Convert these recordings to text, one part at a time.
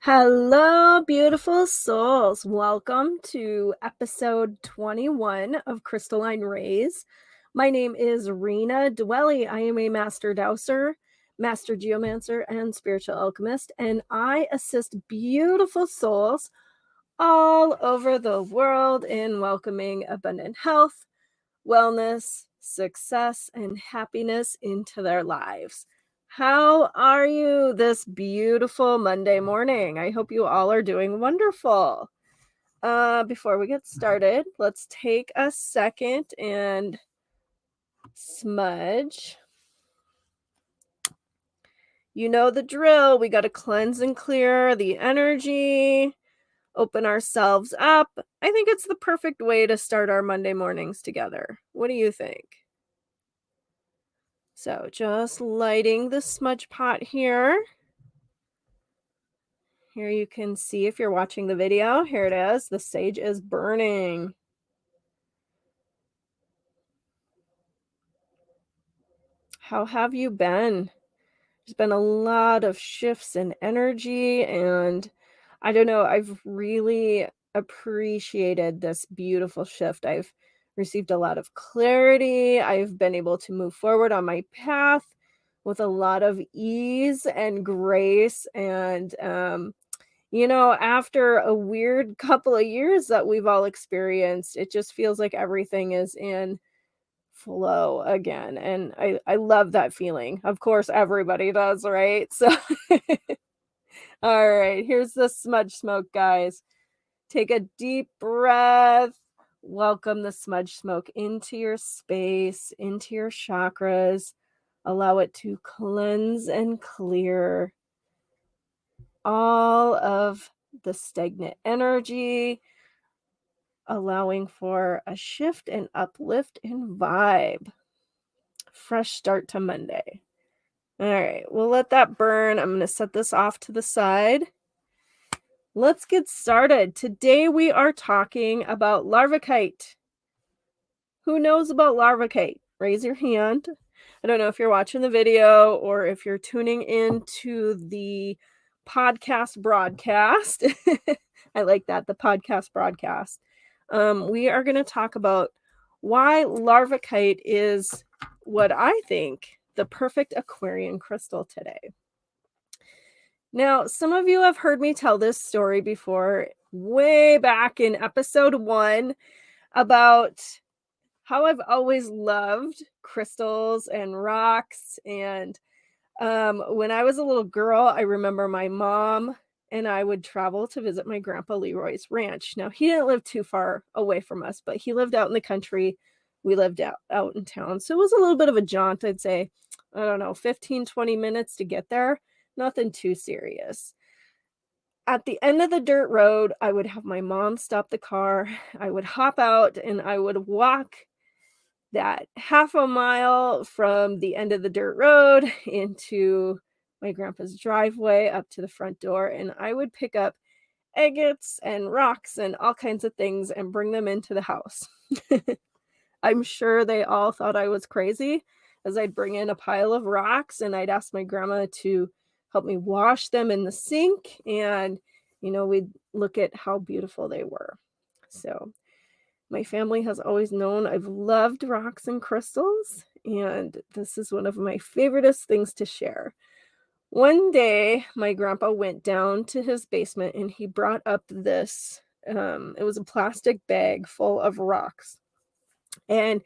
Hello, beautiful souls. Welcome to episode 21 of Crystalline Rays. My name is Rena Dwelly. I am a master dowser, master geomancer, and spiritual alchemist, and I assist beautiful souls all over the world in welcoming abundant health, wellness, success, and happiness into their lives. How are you this beautiful Monday morning? I hope you all are doing wonderful. Before we get started, let's take a second and smudge. You know the drill. We got to cleanse and clear the energy, open ourselves up. I think it's the perfect way to start our Monday mornings together. What do you think? So just lighting the smudge pot here. Here you can see if you're watching the video. Here it is. The sage is burning. How have you been? There's been a lot of shifts in energy, and I don't know, I've really appreciated this beautiful shift. I've received a lot of clarity. I've been able to move forward on my path with a lot of ease and grace. And, after a weird couple of years that we've all experienced, it just feels like everything is in flow again. And I love that feeling. Of course, everybody does, right? So, all right, here's the smudge smoke, guys. Take a deep breath. Welcome the smudge smoke into your space, into your chakras. Allow it to cleanse and clear all of the stagnant energy, allowing for a shift and uplift in vibe. Fresh start to Monday. All right, we'll let that burn. I'm going to set this off to the side. Let's get started. Today we are talking about Larvikite. Who knows about Larvikite? Raise your hand. I don't know if you're watching the video or if you're tuning into the podcast broadcast. I like that, the podcast broadcast. We are going to talk about why Larvikite is what I think the perfect Aquarian crystal today. Now, some of you have heard me tell this story before, way back in episode 1, about how I've always loved crystals and rocks. And when I was a little girl, I remember my mom and I would travel to visit my grandpa Leroy's ranch. Now, he didn't live too far away from us, but he lived out in the country. We lived out in town. So it was a little bit of a jaunt, I'd say, 15-20 minutes to get there. Nothing too serious. At the end of the dirt road, I would have my mom stop the car. I would hop out and I would walk that half a mile from the end of the dirt road into my grandpa's driveway up to the front door. And I would pick up agates and rocks and all kinds of things and bring them into the house. I'm sure they all thought I was crazy, as I'd bring in a pile of rocks and I'd ask my grandma to help me wash them in the sink. And, we'd look at how beautiful they were. So my family has always known I've loved rocks and crystals, and this is one of my favoriteest things to share. One day, my grandpa went down to his basement and he brought up this, it was a plastic bag full of rocks. And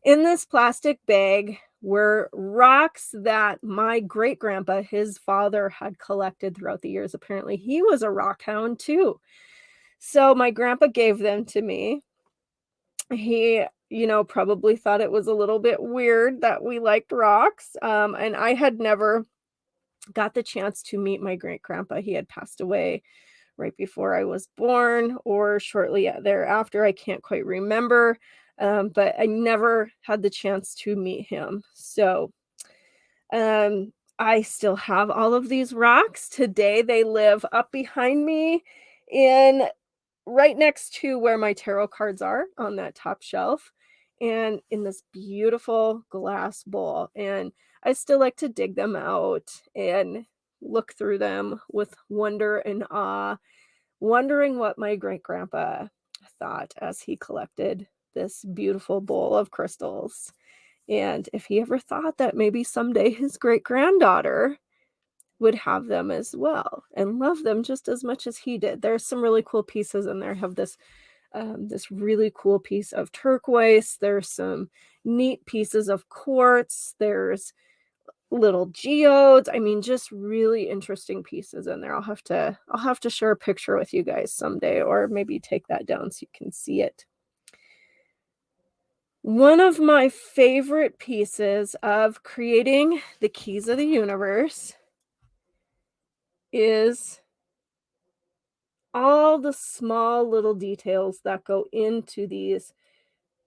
in this plastic bag were rocks that my great grandpa, his father, had collected throughout the years. Apparently, he was a rock hound too. So my grandpa gave them to me. He, probably thought it was a little bit weird that we liked rocks. And I had never got the chance to meet my great grandpa. He had passed away right before I was born or shortly thereafter. I can't quite remember. But I never had the chance to meet him. So I still have all of these rocks. Today they live up behind me in right next to where my tarot cards are on that top shelf and in this beautiful glass bowl. And I still like to dig them out and look through them with wonder and awe, wondering what my great-grandpa thought as he collected this beautiful bowl of crystals, and if he ever thought that maybe someday his great-granddaughter would have them as well and love them just as much as he did. There's some really cool pieces in there. I have this really cool piece of turquoise. There's some neat pieces of quartz. There's little geodes. I mean, just really interesting pieces in there. I'll have to share a picture with you guys someday, or maybe take that down so you can see it. One of my favorite pieces of creating the keys of the universe is all the small little details that go into these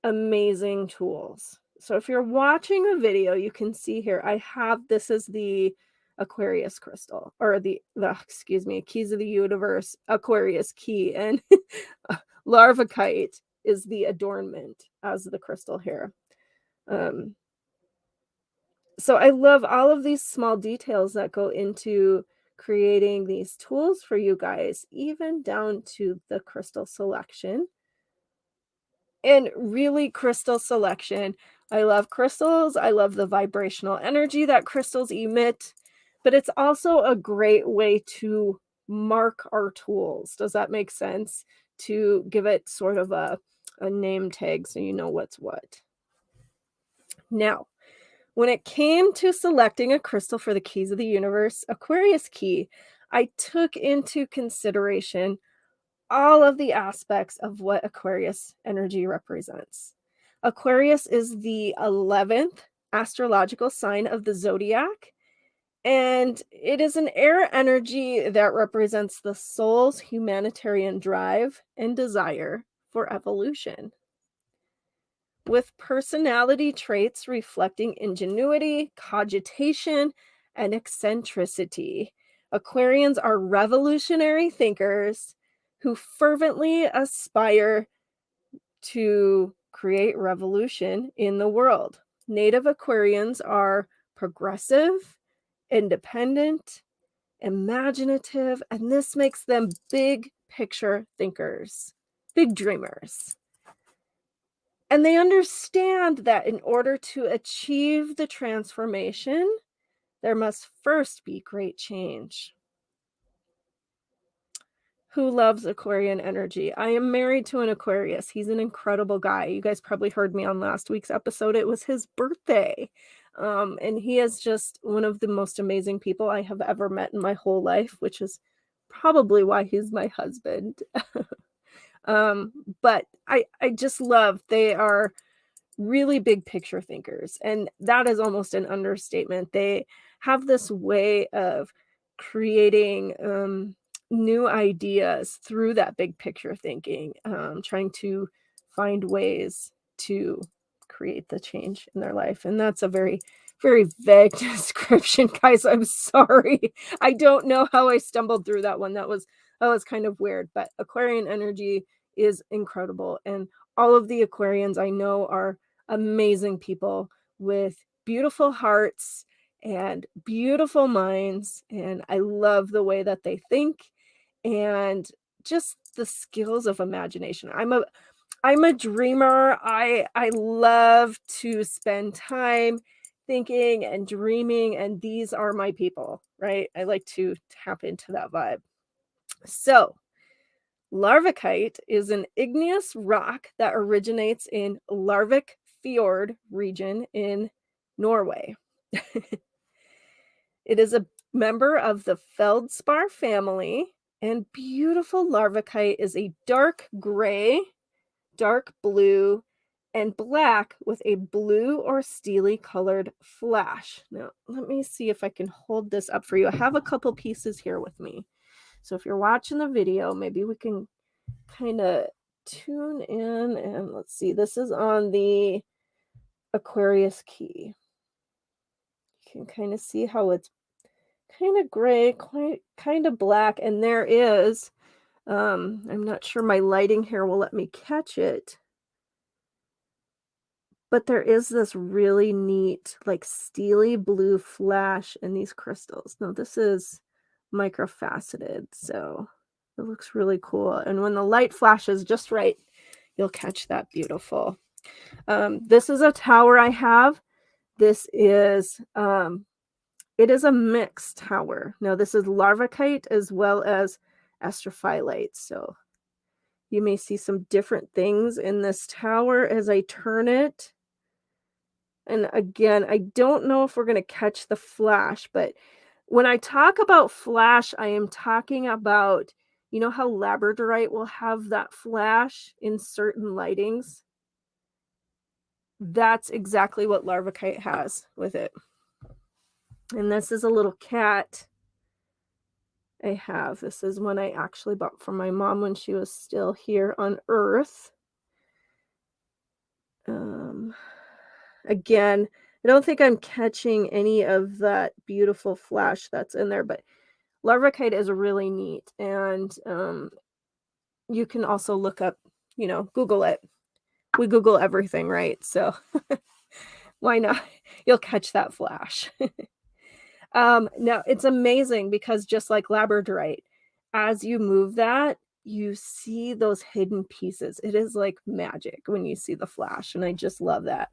amazing tools. So if you're watching a video, you can see here, this is the Aquarius crystal, or excuse me, Keys of the Universe Aquarius key, and Larvikite is the adornment as the crystal here. So I love all of these small details that go into creating these tools for you guys, even down to the crystal selection. And really, crystal selection. I love crystals. I love the vibrational energy that crystals emit, but it's also a great way to mark our tools. Does that make sense? To give it sort of a name tag so you know what's what. Now, when it came to selecting a crystal for the Keys of the Universe Aquarius key, I took into consideration all of the aspects of what Aquarius energy represents. Aquarius is the 11th astrological sign of the zodiac, and it is an air energy that represents the soul's humanitarian drive and desire for evolution. With personality traits reflecting ingenuity, cogitation, and eccentricity, Aquarians are revolutionary thinkers who fervently aspire to create revolution in the world. Native Aquarians are progressive, independent, imaginative, and this makes them big picture thinkers, big dreamers. And they understand that in order to achieve the transformation, there must first be great change. Who loves Aquarian energy? I am married to an Aquarius. He's an incredible guy. You guys probably heard me on last week's episode. It was his birthday. And he is just one of the most amazing people I have ever met in my whole life, which is probably why he's my husband. But I just love, they are really big picture thinkers, and that is almost an understatement. They have this way of creating new ideas through that big picture thinking, trying to find ways to create the change in their life. And that's a very, very vague description, guys. I'm sorry. I don't know how I stumbled through that one. That was kind of weird, but Aquarian energy is incredible, and all of the Aquarians I know are amazing people with beautiful hearts and beautiful minds, and I love the way that they think and just the skills of imagination. I'm a dreamer. I love to spend time thinking and dreaming, and these are my people, right? I like to tap into that vibe. So, Larvikite is an igneous rock that originates in Larvik Fjord region in Norway. It is a member of the Feldspar family, and beautiful Larvikite is a dark gray, dark blue, and black with a blue or steely colored flash. Now, let me see if I can hold this up for you. I have a couple pieces here with me. So if you're watching the video, maybe we can kind of tune in, and let's see. This is on the Aquarius key. You can kind of see how it's kind of gray, kind of black, and there is, I'm not sure my lighting here will let me catch it, but there is this really neat, like, steely blue flash in these crystals. Now, this is microfaceted. So it looks really cool. And when the light flashes just right, you'll catch that beautiful. This is a tower I have. This is, it is a mixed tower. Now this is Larvikite as well as astrophyllite. So you may see some different things in this tower as I turn it. And again, I don't know if we're going to catch the flash, but when I talk about flash, I am talking about, you know how labradorite will have that flash in certain lightings? That's exactly what Larvikite has with it. And this is a little cat I have. This is one I actually bought from my mom when she was still here on Earth. Again, I don't think I'm catching any of that beautiful flash that's in there, but Larvikite is really neat. And you can also look up, you know, Google it. We Google everything, right? So why not? You'll catch that flash. Now it's amazing because just like labradorite, as you move that, you see those hidden pieces. It is like magic when you see the flash, and I just love that.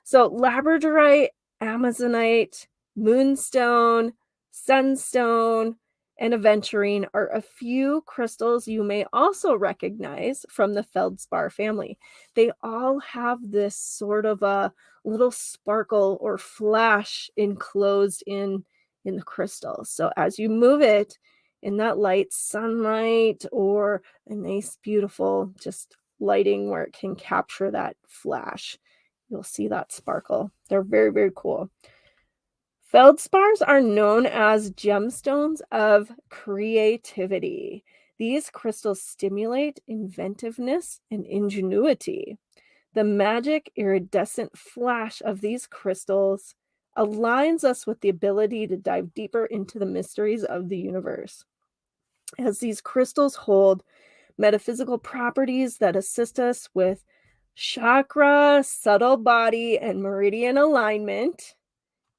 So labradorite, amazonite, moonstone, sunstone, and aventurine are a few crystals you may also recognize from the Feldspar family. They all have this sort of a little sparkle or flash enclosed in the crystal. So as you move it in that light sunlight or a nice, beautiful just lighting where it can capture that flash, you'll see that sparkle. They're very, very cool. Feldspars are known as gemstones of creativity. These crystals stimulate inventiveness and ingenuity. The magic iridescent flash of these crystals aligns us with the ability to dive deeper into the mysteries of the universe. As these crystals hold metaphysical properties that assist us with chakra, subtle body, and meridian alignment,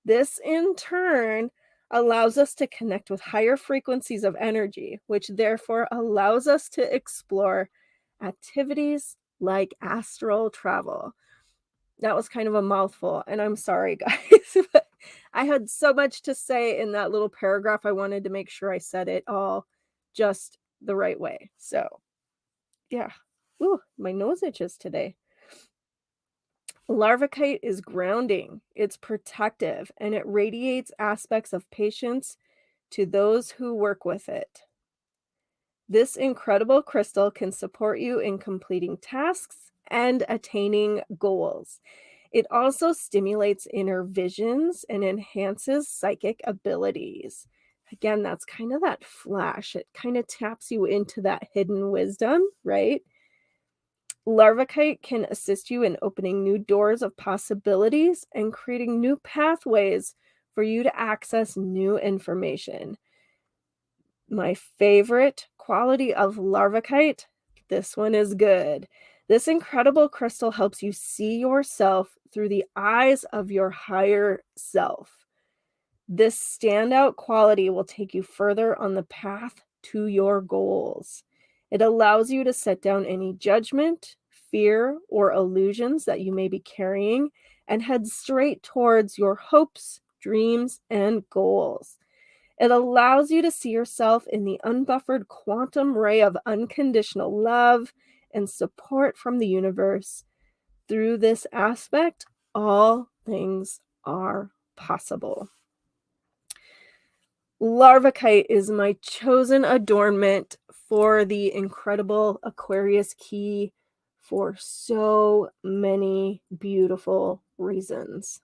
this in turn allows us to connect with higher frequencies of energy, which therefore allows us to explore activities like astral travel. That was kind of a mouthful, and I'm sorry, guys. But I had so much to say in that little paragraph. I wanted to make sure I said it all just the right way. So, yeah. Ooh, my nose itches today. Larvikite is grounding, it's protective, and it radiates aspects of patience to those who work with it. This incredible crystal can support you in completing tasks and attaining goals. It also stimulates inner visions and enhances psychic abilities. Again, that's kind of that flash. It kind of taps you into that hidden wisdom, right? Larvikite can assist you in opening new doors of possibilities and creating new pathways for you to access new information. My favorite quality of Larvikite, this one is good. This incredible crystal helps you see yourself through the eyes of your higher self. This standout quality will take you further on the path to your goals. It allows you to set down any judgment, fear, or illusions that you may be carrying and head straight towards your hopes, dreams, and goals. It allows you to see yourself in the unbuffered quantum ray of unconditional love and support from the universe. Through this aspect, all things are possible. Larvikite is my chosen adornment for the incredible Aquarius key for so many beautiful reasons.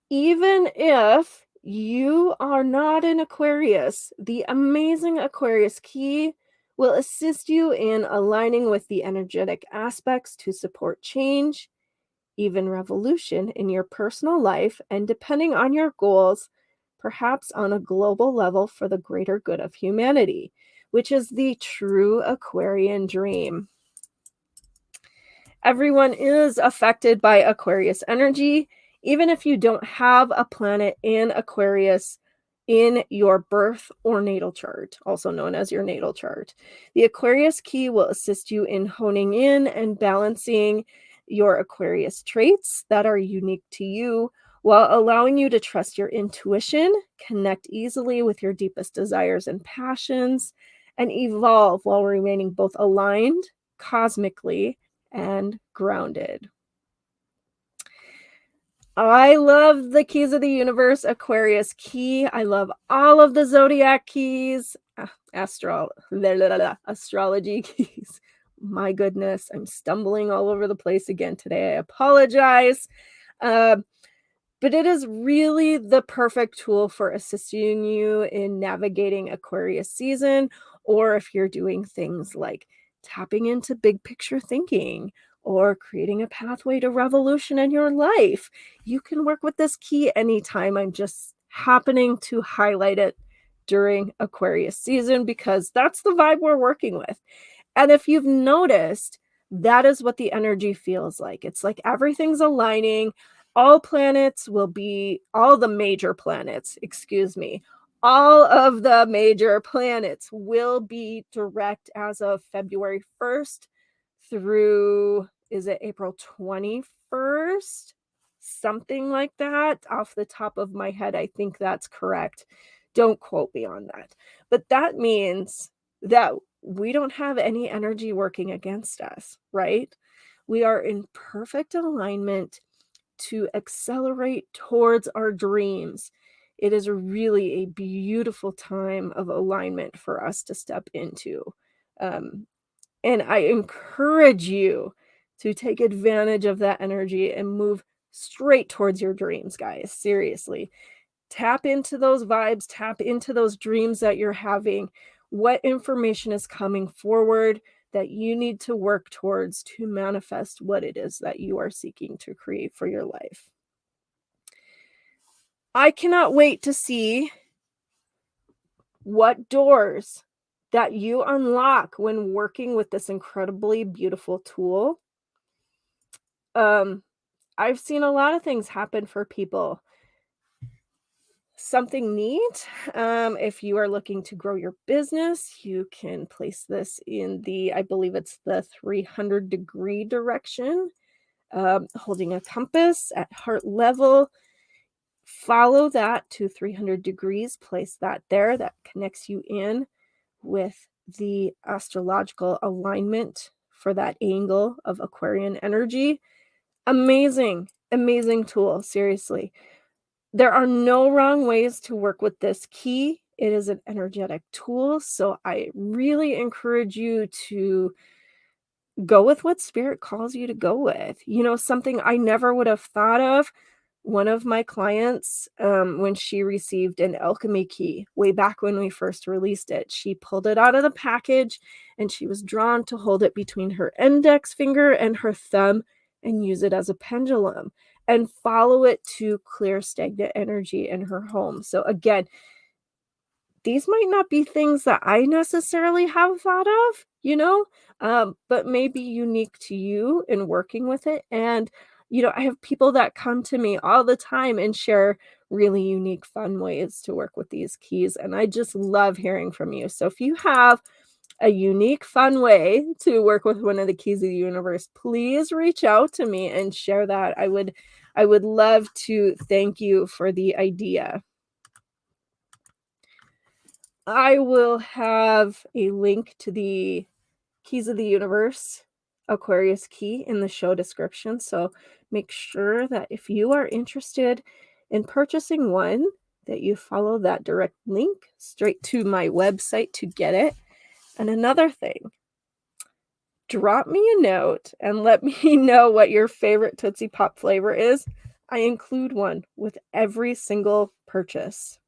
Even if you are not an Aquarius, the amazing Aquarius key will assist you in aligning with the energetic aspects to support change, even revolution in your personal life, and depending on your goals, perhaps on a global level for the greater good of humanity, which is the true Aquarian dream. Everyone is affected by Aquarius energy, Even if you don't have a planet in Aquarius in your birth or natal chart, also known as your natal chart, the Aquarius key will assist you in honing in and balancing your Aquarius traits that are unique to you, while allowing you to trust your intuition, connect easily with your deepest desires and passions, and evolve while remaining both aligned cosmically and grounded. I love the Keys of the Universe Aquarius key. I love all of the zodiac keys, astrology keys. My goodness, I'm stumbling all over the place again today. I apologize. But it is really the perfect tool for assisting you in navigating Aquarius season, or if you're doing things like tapping into big picture thinking or creating a pathway to revolution in your life. You can work with this key anytime. I'm just happening to highlight it during Aquarius season because that's the vibe we're working with. And if you've noticed, that is what the energy feels like. It's like everything's aligning. All the major planets, excuse me, all of the major planets will be direct as of February 1st through, is it April 21st? Something like that. Off the top of my head, I think that's correct. Don't quote me on that. But that means that we don't have any energy working against us, right? We are in perfect alignment to accelerate towards our dreams. It is really a beautiful time of alignment for us to step into. And I encourage you to take advantage of that energy and move straight towards your dreams, guys. Seriously. Tap into those vibes, tap into those dreams that you're having. What information is coming forward that you need to work towards to manifest what it is that you are seeking to create for your life? I cannot wait to see what doors that you unlock when working with this incredibly beautiful tool. I've seen a lot of things happen for people. Something neat, if you are looking to grow your business, you can place this in I believe it's the 300-degree direction, holding a compass at heart level. Follow that to 300 degrees, place that there. That connects you in with the astrological alignment for that angle of Aquarian energy. Amazing, amazing tool, seriously. There are no wrong ways to work with this key. It is an energetic tool, so I really encourage you to go with what spirit calls you to go with. Something I never would have thought of. One of my clients, when she received an Alchemy Key way back when we first released it, she pulled it out of the package and she was drawn to hold it between her index finger and her thumb and use it as a pendulum and follow it to clear stagnant energy in her home. So again, these might not be things that I necessarily have thought of, but maybe unique to you in working with it. And, I have people that come to me all the time and share really unique, fun ways to work with these keys. And I just love hearing from you. So if you have a unique, fun way to work with one of the keys of the universe, please reach out to me and share that. I would love to thank you for the idea. I will have a link to the Keys of the Universe Aquarius key in the show description. So make sure that if you are interested in purchasing one, that you follow that direct link straight to my website to get it. And another thing, drop me a note and let me know what your favorite Tootsie Pop flavor is. I include one with every single purchase.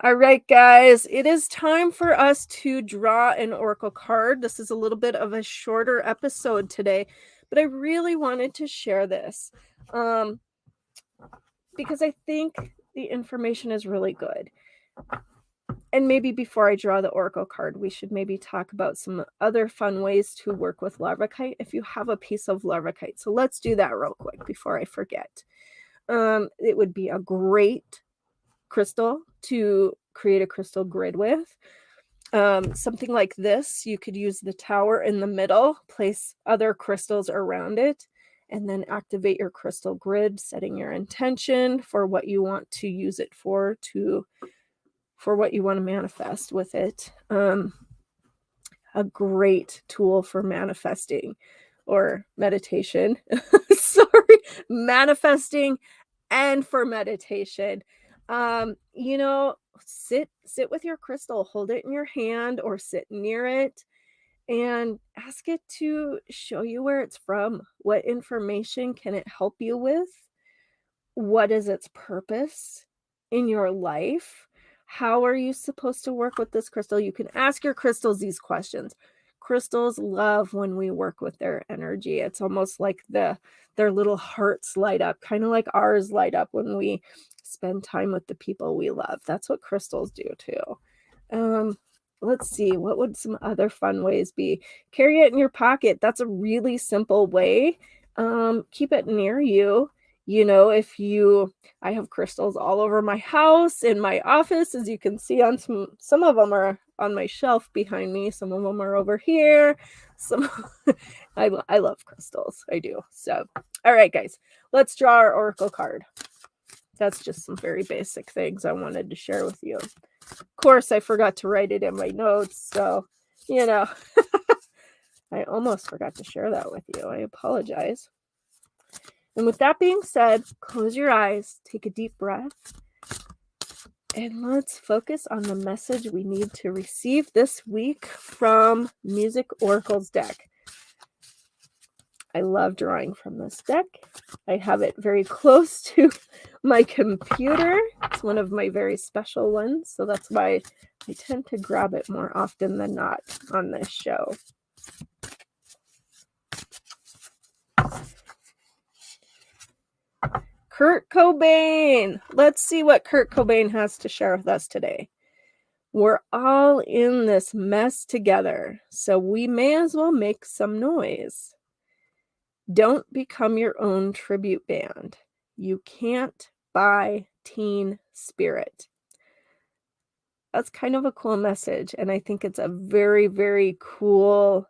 All right, guys, it is time for us to draw an oracle card. This is a little bit of a shorter episode today, but I really wanted to share this because I think the information is really good. And maybe before I draw the oracle card, we should maybe talk about some other fun ways to work with Larvikite if you have a piece of Larvikite. So let's do that real quick before I forget. It would be a great crystal to create a crystal grid with. Something like this, you could use the tower in the middle, place other crystals around it, and then activate your crystal grid, setting your intention for what you want to use it for what you want to manifest with it. A great tool for manifesting or meditation. Sorry, manifesting and for meditation. You know, sit with your crystal, hold it in your hand or sit near it and ask it to show you where it's from. What information can it help you with? What is its purpose in your life? How are you supposed to work with this crystal? You can ask your crystals these questions. Crystals love when we work with their energy. It's almost like their little hearts light up, kind of like ours light up when we spend time with the people we love. That's what crystals do too. Let's see, what would some other fun ways be? Carry it in your pocket. That's a really simple way. Keep it near you. You know, I have crystals all over my house, in my office, as you can see on some of them are on my shelf behind me. Some of them are over here. I love crystals. I do. So, all right, guys, let's draw our oracle card. That's just some very basic things I wanted to share with you. Of course, I forgot to write it in my notes. So, you know, I almost forgot to share that with you. I apologize. And with that being said, close your eyes, take a deep breath, and let's focus on the message we need to receive this week from Music Oracle's deck. I love drawing from this deck. I have it very close to my computer. It's one of my very special ones, so that's why I tend to grab it more often than not on this show. Kurt Cobain. Let's see what Kurt Cobain has to share with us today. We're all in this mess together, so we may as well make some noise. Don't become your own tribute band. You can't buy teen spirit. That's kind of a cool message, and I think it's a very, very cool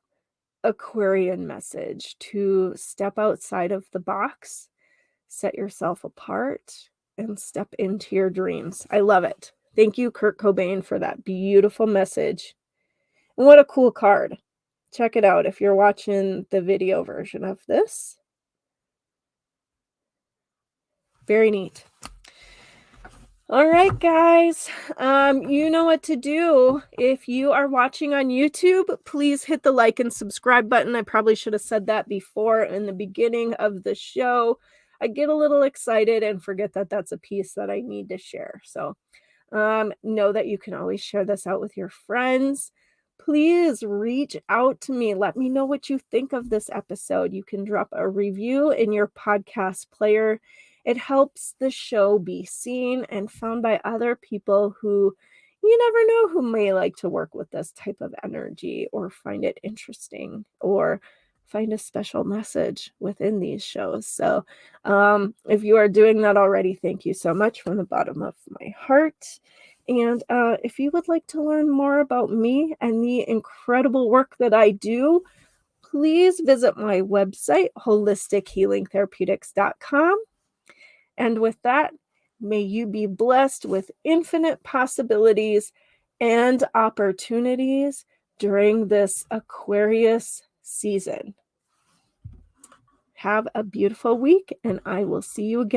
Aquarian message to step outside of the box, set yourself apart, and step into your dreams. I love it. Thank you, Kurt Cobain, for that beautiful message. And what a cool card. Check it out if you're watching the video version of this. Very neat. All right, guys. You know what to do. If you are watching on YouTube, please hit the like and subscribe button. I probably should have said that before in the beginning of the show. I get a little excited and forget that that's a piece that I need to share. So know that you can always share this out with your friends. Please reach out to me. Let me know what you think of this episode. You can drop a review in your podcast player. It helps the show be seen and found by other people who you never know who may like to work with this type of energy or find it interesting or find a special message within these shows. So if you are doing that already, thank you so much from the bottom of my heart. And if you would like to learn more about me and the incredible work that I do, please visit my website, holistichealingtherapeutics.com. And with that, may you be blessed with infinite possibilities and opportunities during this Aquarius season. Have a beautiful week, and I will see you again.